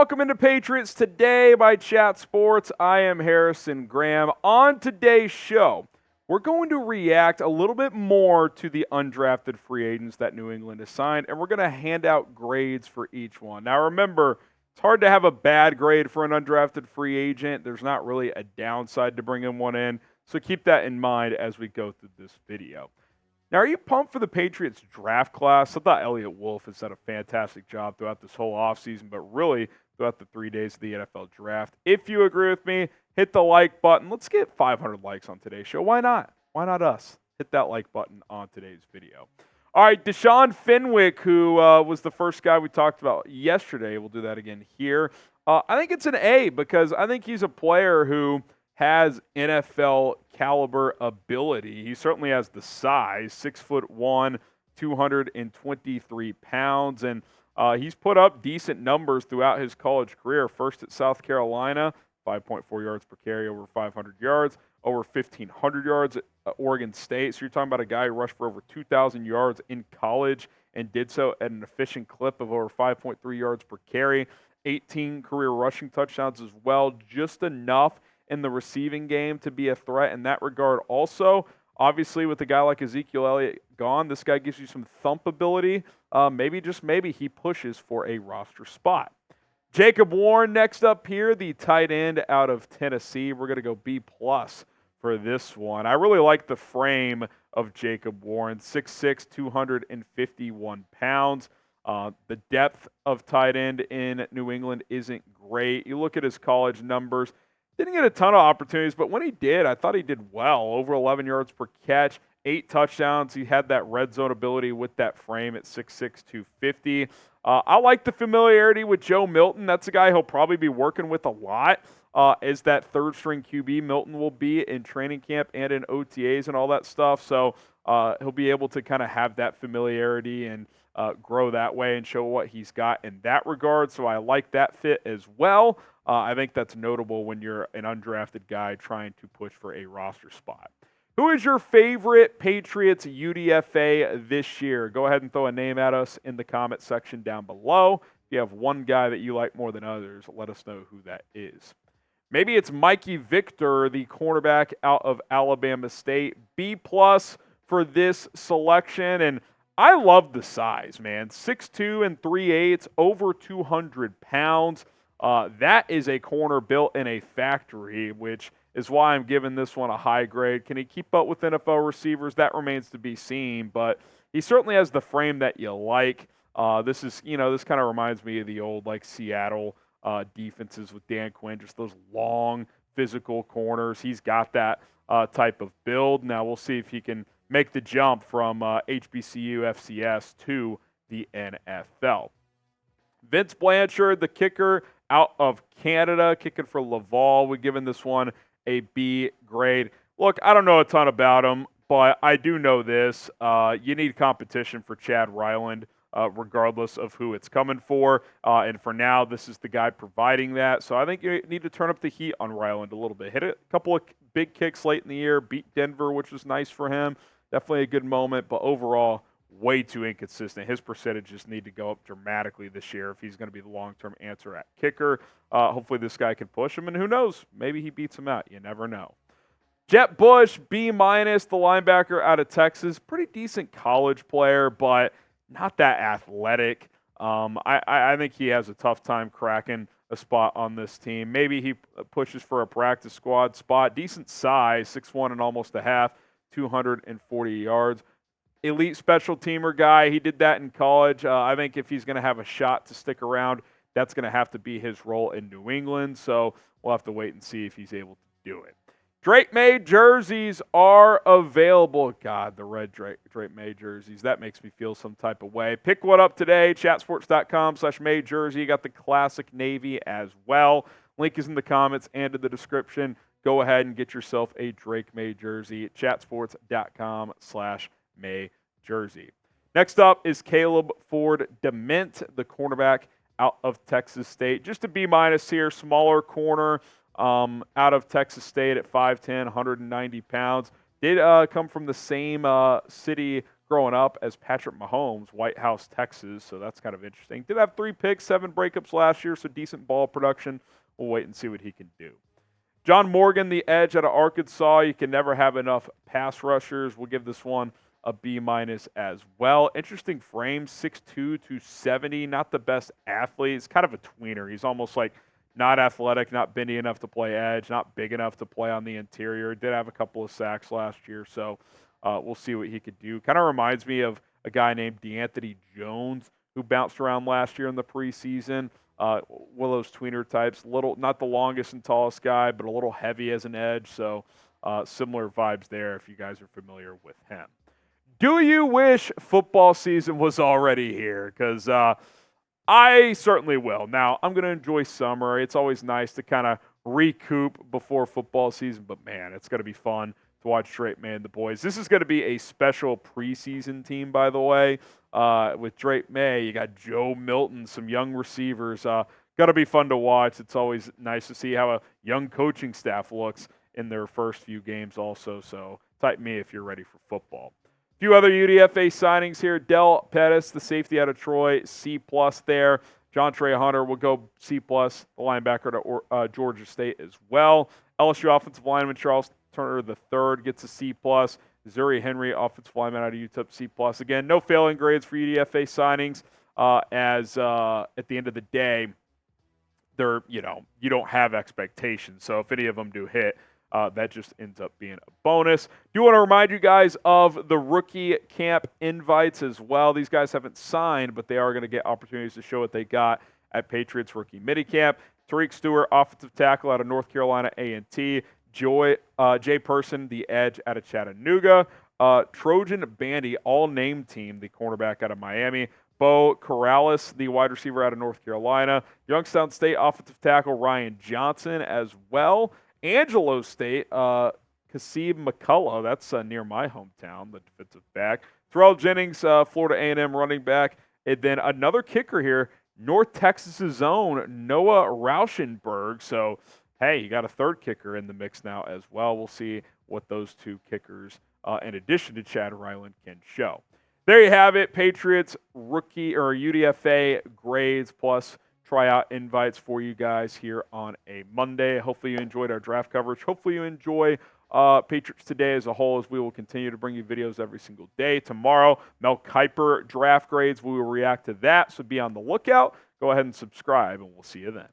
Welcome into Patriots Today by Chat Sports. I am Harrison Graham. On today's show, we're going to react a little bit more to the undrafted free agents that New England has signed, and we're going to hand out grades for each one. Now remember, it's hard to have a bad grade for an undrafted free agent. There's not really a downside to bringing one in, so keep that in mind as we go through this video. Now, are you pumped for the Patriots draft class? I thought Eliot Wolf has done a fantastic job throughout this whole offseason, but really throughout the 3 days of the NFL draft. If you agree with me, hit the like button. Let's get 500 likes on today's show. Why not? Why not us? Hit that like button on today's video. All right, DeShaun Fenwick, who was the first guy we talked about yesterday. We'll do that again here. I think it's an A because I think he's a player who has NFL caliber ability. He certainly has the size, 6'1", 223 pounds, and he's put up decent numbers throughout his college career. First at South Carolina, 5.4 yards per carry, over 500 yards, over 1,500 yards at Oregon State. So you're talking about a guy who rushed for over 2,000 yards in college and did so at an efficient clip of over 5.3 yards per carry, 18 career rushing touchdowns as well, just enough in the receiving game to be a threat in that regard. Also, obviously, with a guy like Ezekiel Elliott gone, this guy gives you some thump ability. Maybe, just maybe, he pushes for a roster spot. Jacob Warren next up here, the tight end out of Tennessee. We're going to go B+ for this one. I really like the frame of Jacob Warren, 6'6", 251 pounds. The depth of tight end in New England isn't great. You look at his college numbers, didn't get a ton of opportunities, but when he did, I thought he did well. Over 11 yards per catch, 8 touchdowns. He had that red zone ability with that frame at 6'6", 250. I like the familiarity with Joe Milton. That's a guy he'll probably be working with a lot as that third-string QB Milton will be in training camp and in OTAs and all that stuff. So he'll be able to kind of have that familiarity and grow that way and show what he's got in that regard. So I like that fit as well. I think that's notable when you're an undrafted guy trying to push for a roster spot. Who is your favorite Patriots UDFA this year? Go ahead and throw a name at us in the comment section down below. If you have one guy that you like more than others, let us know who that is. Maybe it's Mikey Victor, the cornerback out of Alabama State. B+ for this selection, and I love the size, man. 6'2" and 3/8, over 200 pounds. That is a corner built in a factory, which is why I'm giving this one a high grade. Can he keep up with NFL receivers? That remains to be seen, but he certainly has the frame that you like. This kind of reminds me of the old Seattle defenses with Dan Quinn, just those long physical corners. He's got that type of build. Now we'll see if he can make the jump from HBCU FCS to the NFL. Vince Blanchard, the kicker out of Canada, kicking for Laval. We're giving this one a B grade. Look, I don't know a ton about him, but I do know this. You need competition for Chad Ryland, regardless of who it's coming for. And for now, this is the guy providing that. So I think you need to turn up the heat on Ryland a little bit. Hit a couple of big kicks late in the year, beat Denver, which was nice for him. Definitely a good moment, but overall, way too inconsistent. His percentages need to go up dramatically this year if he's going to be the long-term answer at kicker. Hopefully this guy can push him, and who knows? Maybe he beats him out. You never know. Jett Bush, B-, the linebacker out of Texas. Pretty decent college player, but not that athletic. I think he has a tough time cracking a spot on this team. Maybe he pushes for a practice squad spot. Decent size, 6'1" and almost a half, 240 yards. Elite special teamer guy. He did that in college. I think if he's going to have a shot to stick around, that's going to have to be his role in New England. So we'll have to wait and see if he's able to do it. Drake Maye jerseys are available. God, the red Drake Maye jerseys. That makes me feel some type of way. Pick one up today. Chatsports.com/Maye jersey. You got the classic navy as well. Link is in the comments and in the description. Go ahead and get yourself a Drake Maye jersey at chatsports.com/Maye jersey. Next up is Caleb Ford Dement, the cornerback out of Texas State. Just a B- here, smaller corner out of Texas State at 5'10", 190 pounds. Did come from the same city growing up as Patrick Mahomes, White House, Texas, so that's kind of interesting. Did have 3 picks, 7 breakups last year, so decent ball production. We'll wait and see what he can do. John Morgan, the edge out of Arkansas. You can never have enough pass rushers. We'll give this one a B- as well. Interesting frame, 6'2", 270. Not the best athlete. He's kind of a tweener. He's almost like not athletic, not bendy enough to play edge, not big enough to play on the interior. Did have a couple of sacks last year, so we'll see what he could do. Kind of reminds me of a guy named DeAnthony Jones who bounced around last year in the preseason. One of those tweener types, not the longest and tallest guy, but a little heavy as an edge. So similar vibes there if you guys are familiar with him. Do you wish football season was already here? Because I certainly will. Now, I'm going to enjoy summer. It's always nice to kind of recoup before football season, but man, it's going to be fun to watch Drake Maye and the boys. This is going to be a special preseason team, by the way. With Drake Maye, you got Joe Milton, some young receivers. Got to be fun to watch. It's always nice to see how a young coaching staff looks in their first few games also. So type me if you're ready for football. A few other UDFA signings here. Del Pettis, the safety out of Troy, C+ there. John Trey Hunter will go C+, the linebacker to Georgia State as well. LSU offensive lineman Charles Turner III gets a C+. Zuri Henry, offensive lineman out of UTEP, C+. Again, no failing grades for UDFA signings as at the end of the day, they're, you don't have expectations. So if any of them do hit, that just ends up being a bonus. Do want to remind you guys of the rookie camp invites as well. These guys haven't signed, but they are going to get opportunities to show what they got at Patriots rookie minicamp. Tariq Stewart, offensive tackle out of North Carolina A&T. Jay Person, the edge out of Chattanooga. Trojan Bandy, all-name team, the cornerback out of Miami. Beau Corrales, the wide receiver out of North Carolina. Youngstown State offensive tackle Ryan Johnson as well. Angelo State, Kasib McCullough, that's near my hometown, the defensive back. Terrell Jennings, Florida A&M running back. And then another kicker here, North Texas' own Noah Rauschenberg. So, hey, you got a third kicker in the mix now as well. We'll see what those two kickers, in addition to Chad Ryland, can show. There you have it, Patriots rookie or UDFA grades plus tryout invites for you guys here on a Monday. Hopefully you enjoyed our draft coverage. Hopefully you enjoy Patriots Today as a whole, as we will continue to bring you videos every single day. Tomorrow, Mel Kiper draft grades. We will react to that, so be on the lookout. Go ahead and subscribe, and we'll see you then.